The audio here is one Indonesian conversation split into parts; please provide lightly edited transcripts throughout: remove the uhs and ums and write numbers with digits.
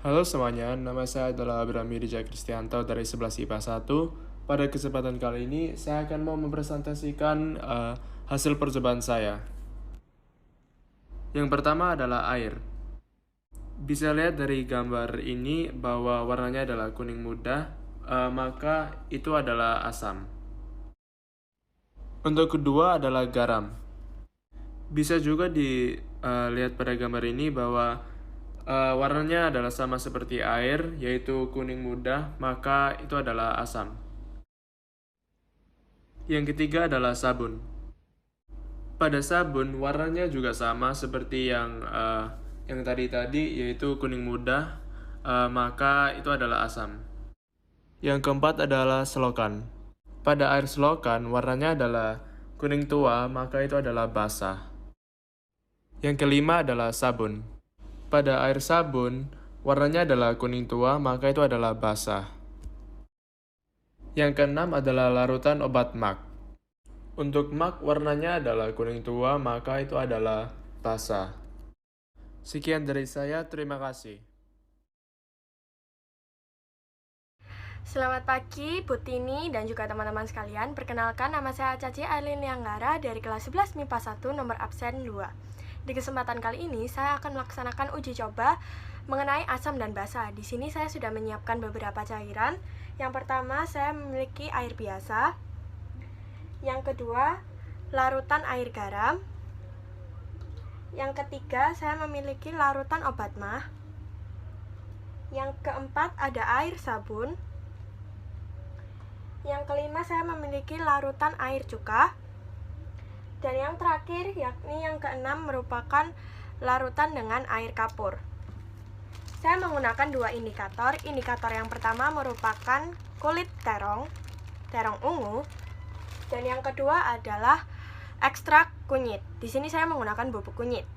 Halo semuanya, nama saya adalah Abraham Rijal Kristianto dari 11 IPA 1. Pada kesempatan kali ini, saya akan mau mempresentasikan hasil percobaan saya. Yang pertama adalah air. Bisa lihat dari gambar ini bahwa warnanya adalah kuning muda, maka itu adalah asam. Untuk kedua adalah garam. Bisa juga dilihat pada gambar ini bahwa warnanya adalah sama seperti air, yaitu kuning muda, maka itu adalah asam. Yang ketiga adalah sabun. Pada sabun, warnanya juga sama seperti yang tadi, yaitu kuning muda, maka itu adalah asam. Yang keempat adalah selokan. Pada air selokan, warnanya adalah kuning tua, maka itu adalah basah. Yang kelima adalah sabun. Pada air sabun, warnanya adalah kuning tua, maka itu adalah basah. Yang keenam adalah larutan obat mak. Untuk mak warnanya adalah kuning tua, maka itu adalah basah. Sekian dari saya, terima kasih. Selamat pagi, Bu Tini dan juga teman-teman sekalian. Perkenalkan, nama saya Caci Ailin Lianggara dari kelas 11 MIPA 1 nomor absen 2. Di kesempatan kali ini, saya akan melaksanakan uji coba mengenai asam dan basa. Di sini saya sudah menyiapkan beberapa cairan. Yang pertama, saya memiliki air biasa. Yang kedua, larutan air garam. Yang ketiga, saya memiliki larutan obat mah. Yang keempat, ada air sabun. Yang kelima, saya memiliki larutan air cuka. Dan yang terakhir, yakni yang keenam, merupakan larutan dengan air kapur. Saya menggunakan dua indikator. Indikator yang pertama merupakan kulit terong ungu. Dan yang kedua adalah ekstrak kunyit. Di sini saya menggunakan bubuk kunyit.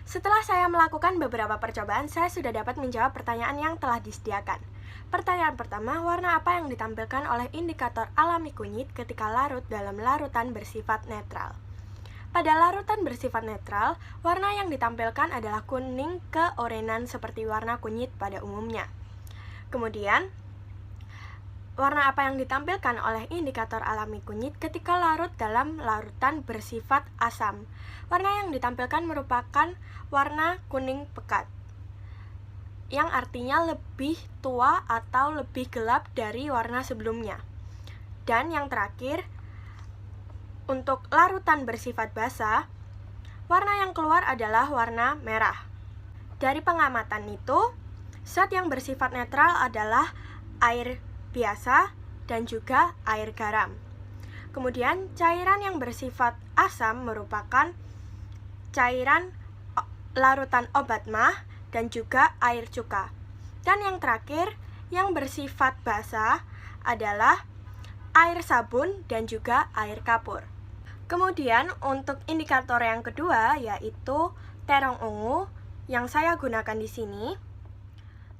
Setelah saya melakukan beberapa percobaan, saya sudah dapat menjawab pertanyaan yang telah disediakan. Pertanyaan pertama, warna apa yang ditampilkan oleh indikator alami kunyit ketika larut dalam larutan bersifat netral? Pada larutan bersifat netral, warna yang ditampilkan adalah kuning keorenan seperti warna kunyit pada umumnya. Kemudian, warna apa yang ditampilkan oleh indikator alami kunyit ketika larut dalam larutan bersifat asam? Warna yang ditampilkan merupakan warna kuning pekat, yang artinya lebih tua atau lebih gelap dari warna sebelumnya. Dan yang terakhir, untuk larutan bersifat basa, warna yang keluar adalah warna merah. Dari pengamatan itu, zat yang bersifat netral adalah air biasa dan juga air garam. Kemudian cairan yang bersifat asam merupakan cairan larutan obat mah dan juga air cuka. Dan yang terakhir, yang bersifat basa adalah air sabun dan juga air kapur. Kemudian untuk indikator yang kedua yaitu terong ungu yang saya gunakan di sini,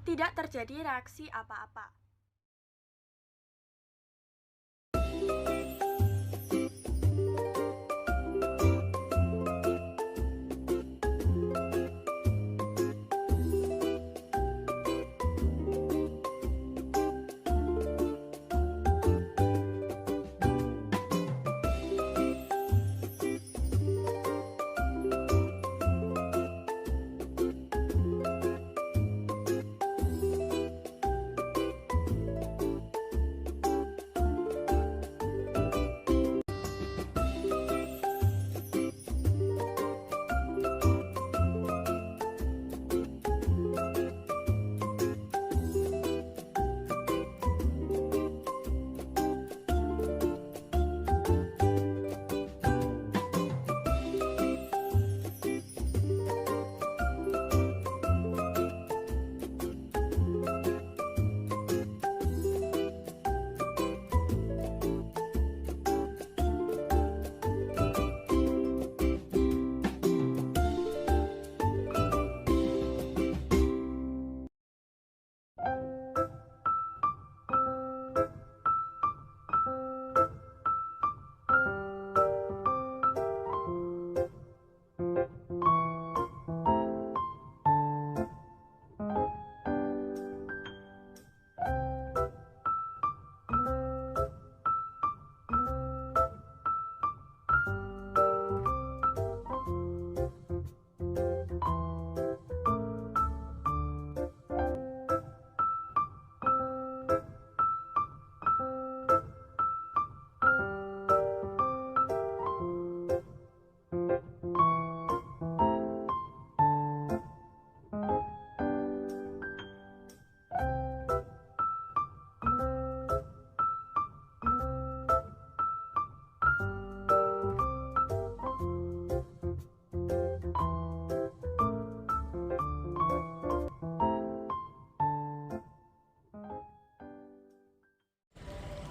tidak terjadi reaksi apa-apa.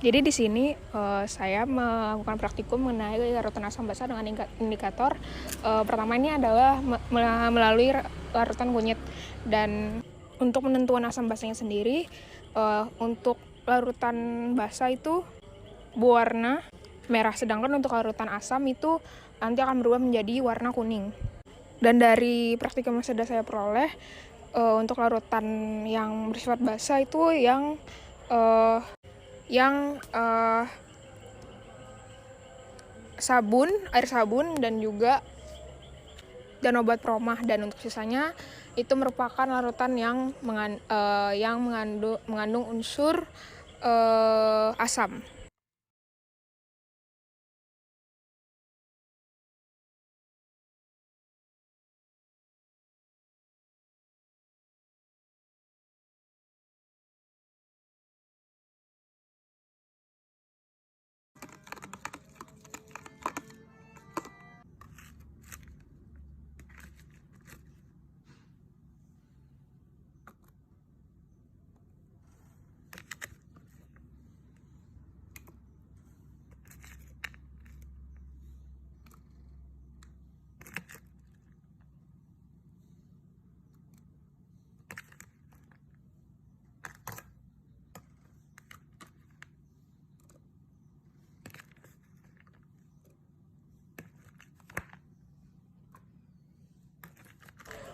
Jadi di sini saya melakukan praktikum mengenai larutan asam basa dengan indikator pertama ini adalah melalui larutan kunyit. Dan untuk penentuan asam basanya sendiri, untuk larutan basa itu berwarna merah, sedangkan untuk larutan asam itu nanti akan berubah menjadi warna kuning. Dan dari praktikum yang sudah saya peroleh, untuk larutan yang bersifat basa itu yang sabun, air sabun, dan obat peromah. Dan untuk sisanya itu merupakan larutan yang mengandung unsur asam.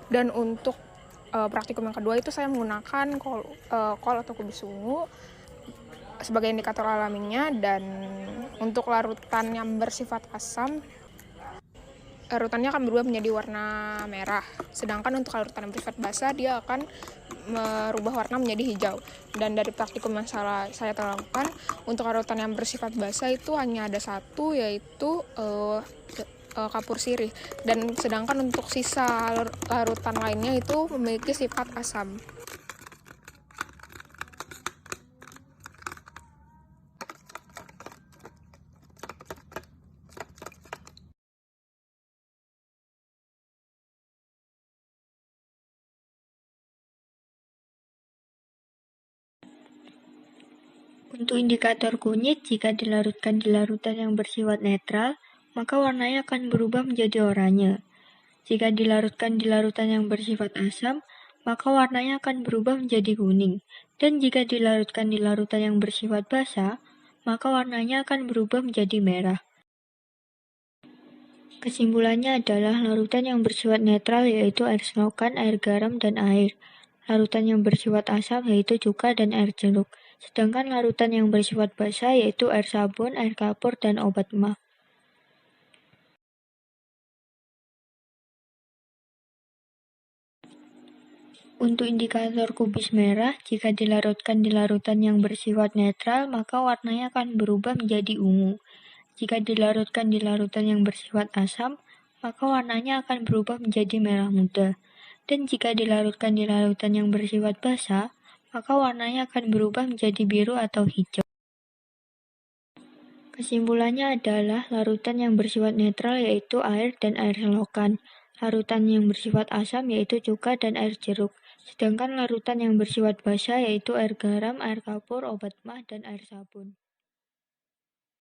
Dan untuk praktikum yang kedua itu saya menggunakan kol atau kubis ungu sebagai indikator alaminya. Dan untuk larutan yang bersifat asam, larutannya akan berubah menjadi warna merah. Sedangkan untuk larutan yang bersifat basa, dia akan merubah warna menjadi hijau. Dan dari praktikum yang saya telah lakukan, untuk larutan yang bersifat basa itu hanya ada satu, yaitu kapur sirih. Dan sedangkan untuk sisa larutan lainnya itu memiliki sifat asam. Untuk indikator kunyit, jika dilarutkan di larutan yang bersifat netral, maka warnanya akan berubah menjadi oranye. Jika dilarutkan di larutan yang bersifat asam, maka warnanya akan berubah menjadi kuning. Dan jika dilarutkan di larutan yang bersifat basa, maka warnanya akan berubah menjadi merah. Kesimpulannya adalah larutan yang bersifat netral yaitu air selokan, air garam, dan air. Larutan yang bersifat asam yaitu cuka dan air jeruk. Sedangkan larutan yang bersifat basa yaitu air sabun, air kapur, dan obat emah. Untuk indikator kubis merah, jika dilarutkan di larutan yang bersifat netral, maka warnanya akan berubah menjadi ungu. Jika dilarutkan di larutan yang bersifat asam, maka warnanya akan berubah menjadi merah muda. Dan jika dilarutkan di larutan yang bersifat basa, maka warnanya akan berubah menjadi biru atau hijau. Kesimpulannya adalah larutan yang bersifat netral yaitu air dan air selokan. Larutan yang bersifat asam yaitu cuka dan air jeruk. Sedangkan larutan yang bersifat basa yaitu air garam, air kapur, obat emah, dan air sabun.